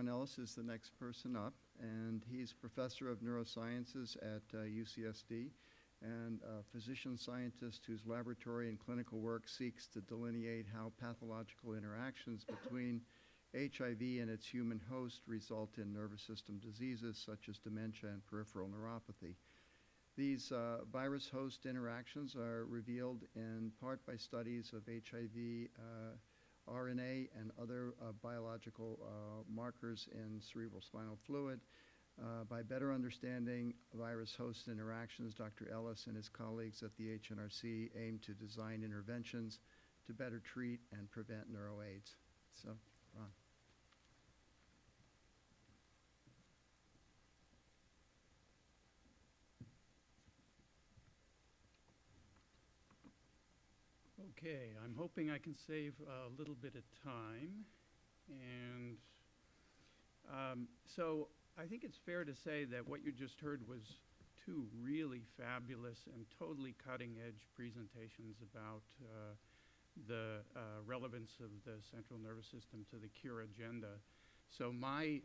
Ron Ellis is the next person up, and he's professor of neurosciences at UCSD and a physician scientist whose laboratory and clinical work seeks to delineate how pathological interactions between HIV and its human host result in nervous system diseases such as dementia and peripheral neuropathy. These virus-host interactions are revealed in part by studies of HIV RNA and other biological markers in cerebral spinal fluid. By better understanding virus-host interactions, Dr. Ellis and his colleagues at the HNRC aim to design interventions to better treat and prevent NeuroAIDS. So, Ron. Okay, I'm hoping I can save a little bit of time. And so I think it's fair to say that what you just heard was two really fabulous and totally cutting-edge presentations about the relevance of the central nervous system to the cure agenda. So my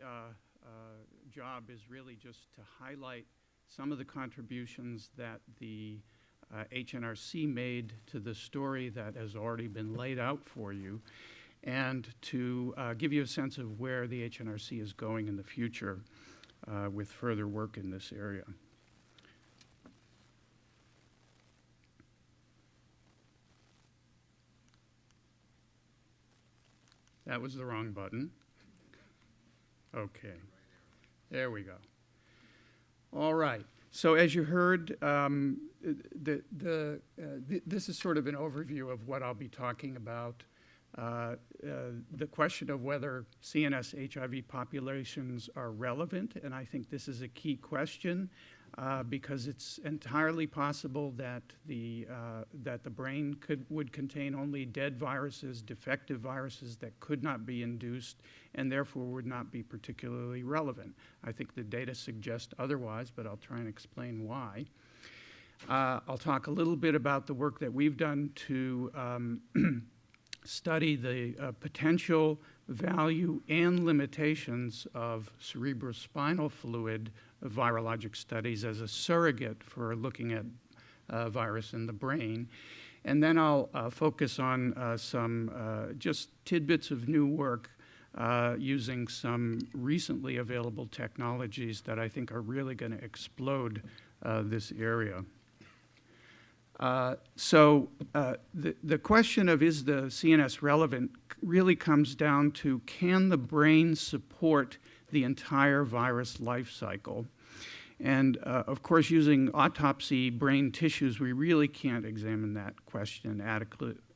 job is really just to highlight some of the contributions that the HNRC made to the story that has already been laid out for you, and to give you a sense of where the HNRC is going in the future with further work in this area. That was the wrong button. Okay, there we go. All right. So as you heard, this is sort of an overview of what I'll be talking about. The question of whether CNS HIV populations are relevant, and I think this is a key question because it's entirely possible that the brain would contain only dead viruses, defective viruses that could not be induced and therefore would not be particularly relevant. I think the data suggest otherwise, but I'll try and explain why. I'll talk a little bit about the work that we've done to study the potential value and limitations of cerebrospinal fluid virologic studies as a surrogate for looking at virus in the brain. And then I'll focus on some just tidbits of new work using some recently available technologies that I think are really going to explode this area. So the question of is the CNS relevant really comes down to, can the brain support the entire virus life cycle? And of course, using autopsy brain tissues, we really can't examine that question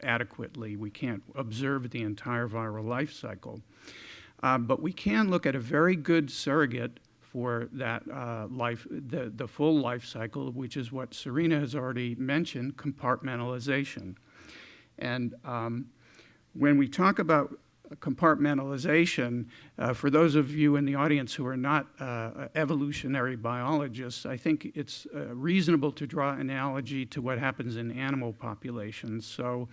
adequately. We can't observe the entire viral life cycle. But we can look at a very good surrogate for that the full life cycle, which is what Serena has already mentioned, compartmentalization. And when we talk about compartmentalization, for those of you in the audience who are not evolutionary biologists, I think it's reasonable to draw an analogy to what happens in animal populations. So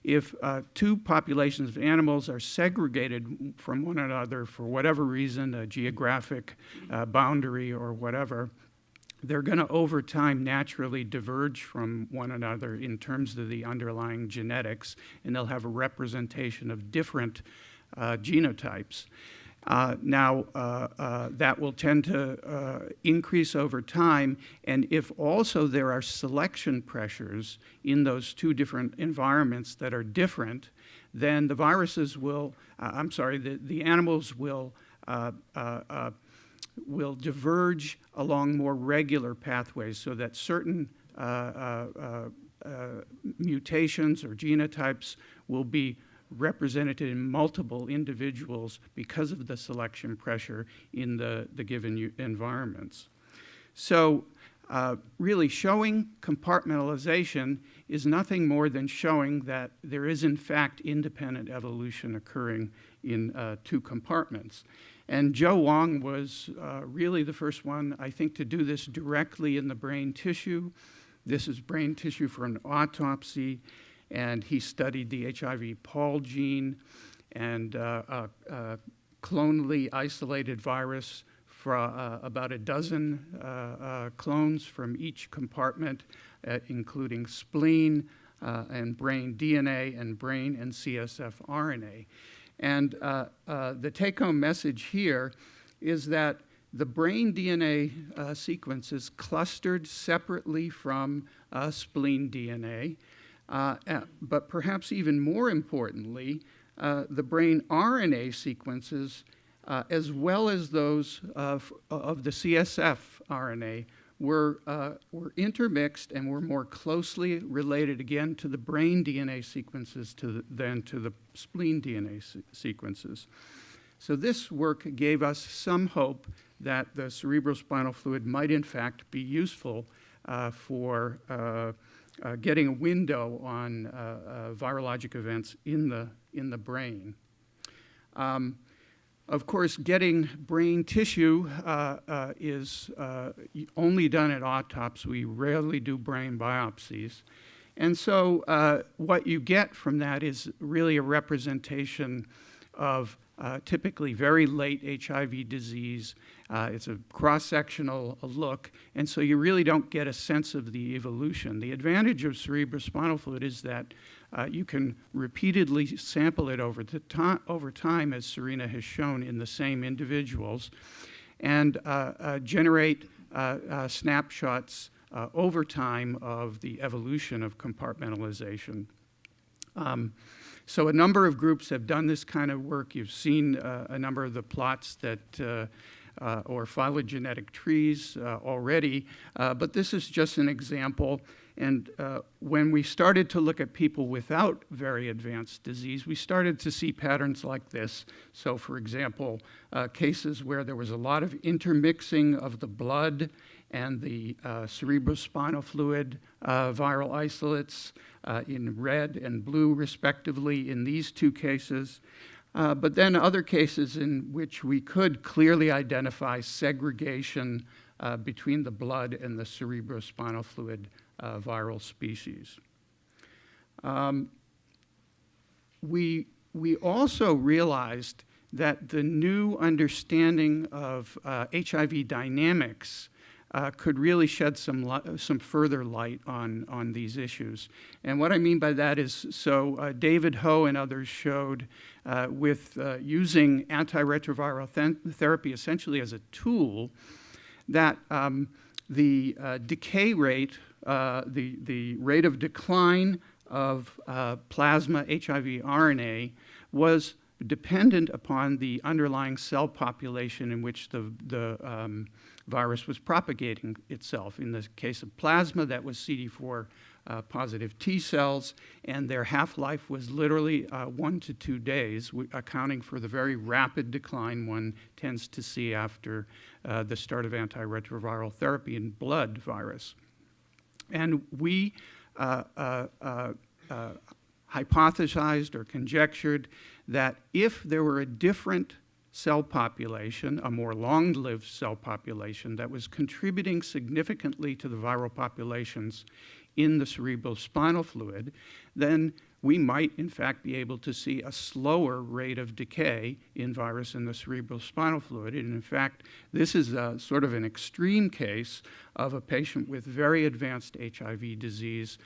if two populations of animals are segregated from one another for whatever reason, a geographic boundary or whatever, they're going to over time naturally diverge from one another in terms of the underlying genetics, and they'll have a representation of different genotypes. Now, that will tend to increase over time, and if also there are selection pressures in those two different environments that are different, then the viruses will, the animals will diverge along more regular pathways so that certain mutations or genotypes will be represented in multiple individuals because of the selection pressure in the given environments. So really showing compartmentalization is nothing more than showing that there is in fact independent evolution occurring in two compartments. And Joe Wong was really the first one, I think, to do this directly in the brain tissue. This is brain tissue for an autopsy, and he studied the HIV Pol gene and clonally isolated virus from about a dozen clones from each compartment, including spleen and brain DNA and brain and CSF RNA. And the take-home message here is that the brain DNA sequence is clustered separately from spleen DNA, but perhaps even more importantly, the brain RNA sequences, as well as those of the CSF RNA, were intermixed and were more closely related, again, to the brain DNA sequences than to the spleen DNA sequences. So this work gave us some hope that the cerebrospinal fluid might, in fact, be useful for getting a window on virologic events in the brain. Of course, getting brain tissue is only done at autopsy. We rarely do brain biopsies. And so what you get from that is really a representation of typically very late HIV disease. It's a cross-sectional look, and so you really don't get a sense of the evolution. The advantage of cerebrospinal fluid is that you can repeatedly sample it over time, as Serena has shown, in the same individuals, and generate snapshots over time of the evolution of compartmentalization. So a number of groups have done this kind of work. You've seen a number of the plots that or phylogenetic trees already, but this is just an example. And when we started to look at people without very advanced disease, we started to see patterns like this. So for example, cases where there was a lot of intermixing of the blood and the cerebrospinal fluid viral isolates in red and blue, respectively, in these two cases. But then other cases in which we could clearly identify segregation between the blood and the cerebrospinal fluid viral species. We also realized that the new understanding of HIV dynamics could really shed some further light on these issues. And what I mean by that is, so David Ho and others showed with using antiretroviral therapy essentially as a tool that the decay rate, the rate of decline of plasma HIV RNA was dependent upon the underlying cell population in which the virus was propagating itself. In the case of plasma, that was CD4 positive T cells, and their half-life was literally 1 to 2 days, accounting for the very rapid decline one tends to see after the start of antiretroviral therapy in blood virus. And we hypothesized or conjectured that if there were a different cell population, a more long-lived cell population that was contributing significantly to the viral populations in the cerebrospinal fluid, then we might in fact be able to see a slower rate of decay in virus in the cerebrospinal fluid. And in fact, this is sort of an extreme case of a patient with very advanced HIV disease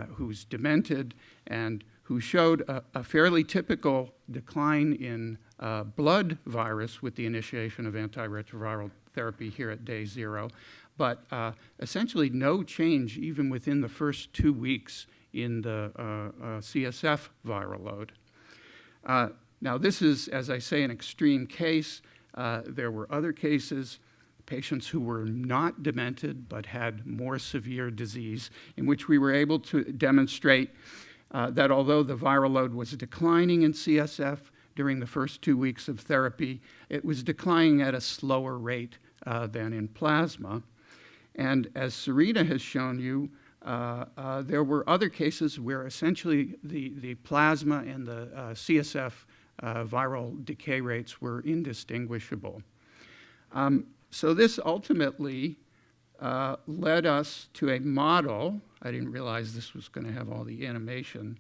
who's demented and who showed a fairly typical decline in blood virus with the initiation of antiretroviral therapy here at day 0, but essentially no change even within the first 2 weeks in the CSF viral load. Now this is, as I say, an extreme case. There were other cases, patients who were not demented but had more severe disease, in which we were able to demonstrate that although the viral load was declining in CSF during the first 2 weeks of therapy, it was declining at a slower rate than in plasma. And as Serena has shown you, there were other cases where essentially the plasma and the CSF viral decay rates were indistinguishable. So this ultimately led us to a model. I didn't realize this was going to have all the animation.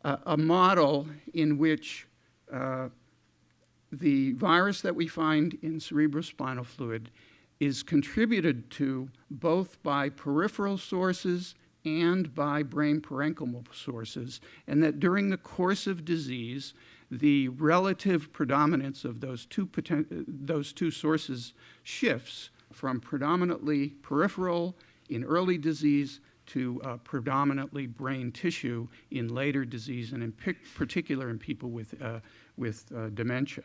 A model in which the virus that we find in cerebrospinal fluid is contributed to both by peripheral sources and by brain parenchymal sources, and that during the course of disease, the relative predominance of those two sources shifts from predominantly peripheral in early disease to predominantly brain tissue in later disease, and in particular in people with dementia.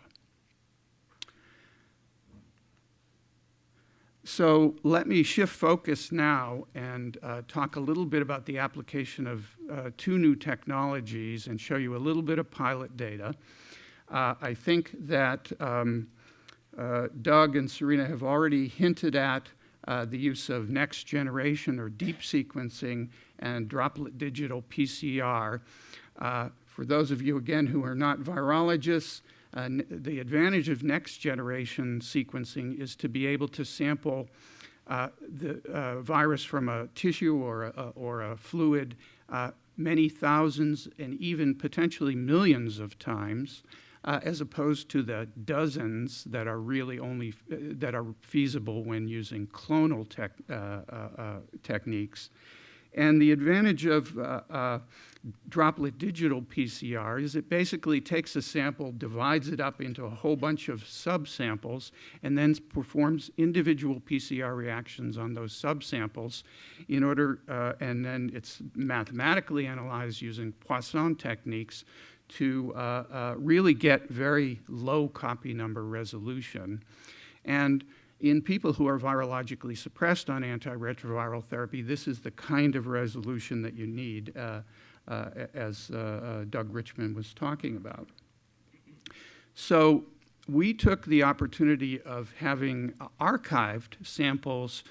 So let me shift focus now and talk a little bit about the application of two new technologies and show you a little bit of pilot data. I think that Doug and Serena have already hinted at the use of next generation or deep sequencing and droplet digital PCR. For those of you, again, who are not virologists, the advantage of next generation sequencing is to be able to sample the virus from a tissue or a fluid many thousands and even potentially millions of times, as opposed to the dozens that are really only that are feasible when using clonal techniques. And the advantage of droplet digital PCR is it basically takes a sample, divides it up into a whole bunch of subsamples, and then performs individual PCR reactions on those subsamples in order, and then it's mathematically analyzed using Poisson techniques to really get very low copy number resolution. And in people who are virologically suppressed on antiretroviral therapy, this is the kind of resolution that you need, as Doug Richmond was talking about. So we took the opportunity of having archived samples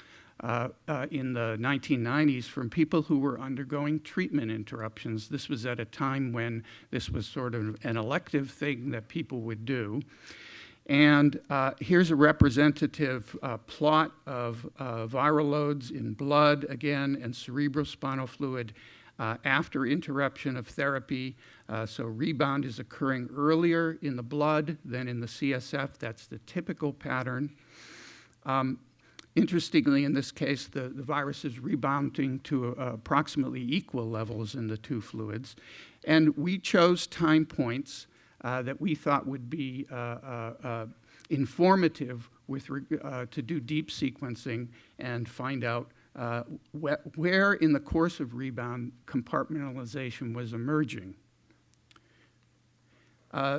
in the 1990s from people who were undergoing treatment interruptions. This was at a time when this was sort of an elective thing that people would do. And here's a representative plot of viral loads in blood, again, and cerebrospinal fluid after interruption of therapy. So rebound is occurring earlier in the blood than in the CSF. That's the typical pattern. Interestingly, in this case, the virus is rebounding to approximately equal levels in the two fluids. And we chose time points that we thought would be informative to do deep sequencing and find out where in the course of rebound compartmentalization was emerging.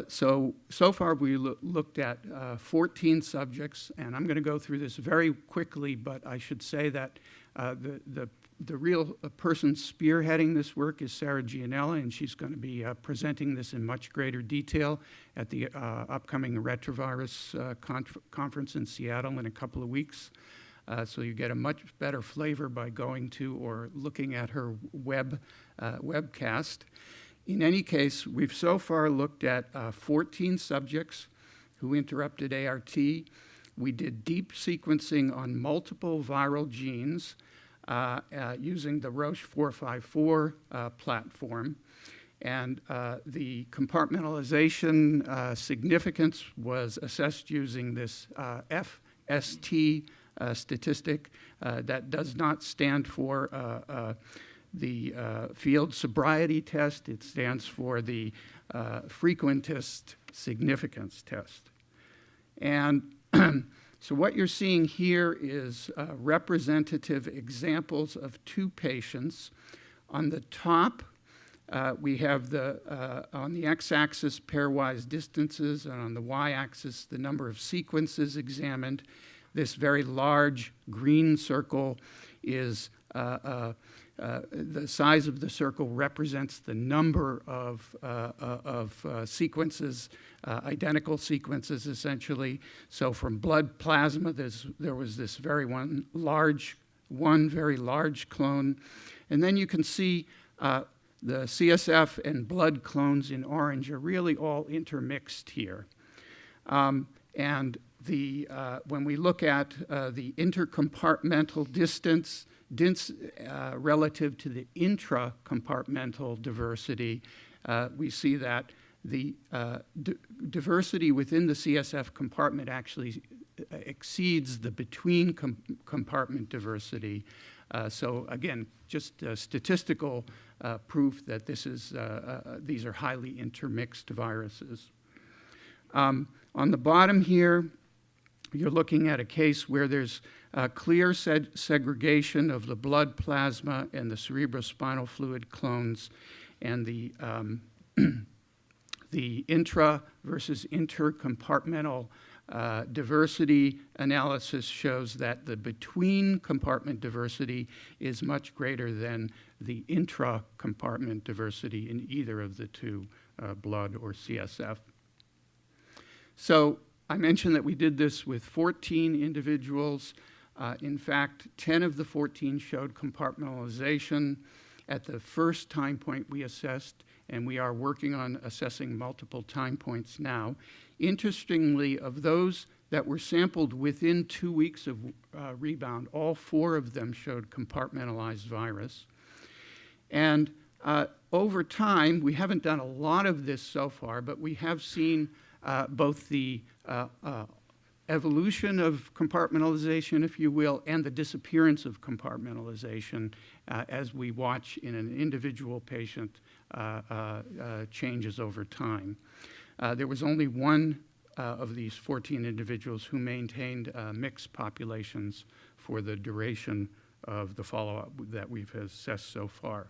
So far we looked at 14 subjects, and I'm going to go through this very quickly, but I should say that the real person spearheading this work is Sarah Gianella, and she's going to be presenting this in much greater detail at the upcoming retrovirus conference in Seattle in a couple of weeks. So you get a much better flavor by going to or looking at her webcast. In any case, we've so far looked at 14 subjects who interrupted ART. We did deep sequencing on multiple viral genes using the Roche 454 platform. And the compartmentalization significance was assessed using this FST statistic that does not stand for the field sobriety test. It stands for the frequentist significance test. And so what you're seeing here is representative examples of two patients. On the top, we have on the x-axis pairwise distances, and on the y-axis the number of sequences examined. This very large green circle is the size of the circle represents the number of sequences, identical sequences essentially. So from blood plasma, there was this very large clone. And then you can see the CSF and blood clones in orange are really all intermixed here. And when we look at the intercompartmental distance relative to the intracompartmental diversity, we see that the diversity within the CSF compartment actually exceeds the between compartment diversity. So again, just statistical proof that these are highly intermixed viruses. On the bottom here, you're looking at a case where there's clear segregation of the blood plasma and the cerebrospinal fluid clones, and the the intra versus intercompartmental diversity analysis shows that the between compartment diversity is much greater than the intra-compartment diversity in either of the two, blood or CSF. So I mentioned that we did this with 14 individuals. In fact, 10 of the 14 showed compartmentalization at the first time point we assessed, and we are working on assessing multiple time points now. Interestingly, of those that were sampled within 2 weeks of rebound, all 4 of them showed compartmentalized virus. And over time, we haven't done a lot of this so far, but we have seen both the evolution of compartmentalization, if you will, and the disappearance of compartmentalization as we watch in an individual patient changes over time. There was only one of these 14 individuals who maintained mixed populations for the duration of the follow-up that we've assessed so far.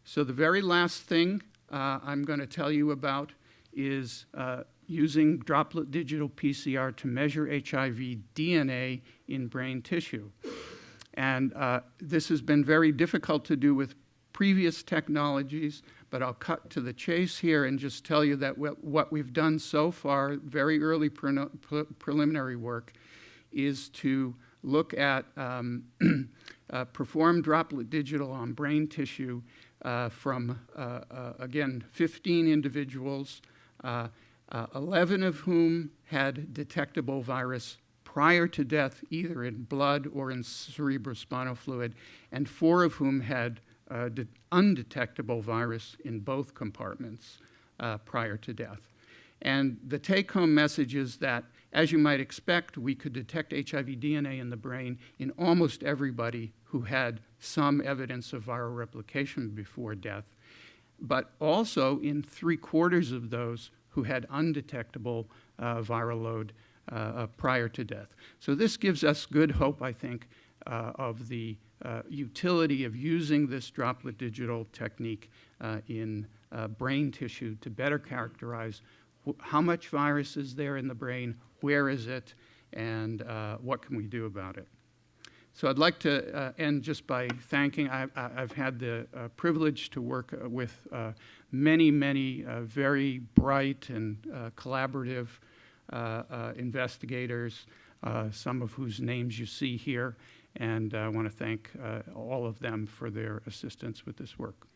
So the very last thing I'm going to tell you about is using droplet digital PCR to measure HIV DNA in brain tissue. And this has been very difficult to do with previous technologies, but I'll cut to the chase here and just tell you that what we've done so far, very early preliminary work, is to look at perform droplet digital on brain tissue from, again, 15 individuals, 11 of whom had detectable virus prior to death, either in blood or in cerebrospinal fluid, and 4 of whom had undetectable virus in both compartments prior to death. And the take-home message is that, as you might expect, we could detect HIV DNA in the brain in almost everybody who had some evidence of viral replication before death, but also in 3/4 of those who had undetectable viral load prior to death. So this gives us good hope, I think, of the utility of using this droplet digital technique in brain tissue to better characterize how much virus is there in the brain, where is it, and what can we do about it. So I'd like to end just by thanking, I've had the privilege to work with many, many very bright and collaborative investigators, some of whose names you see here, and I want to thank all of them for their assistance with this work.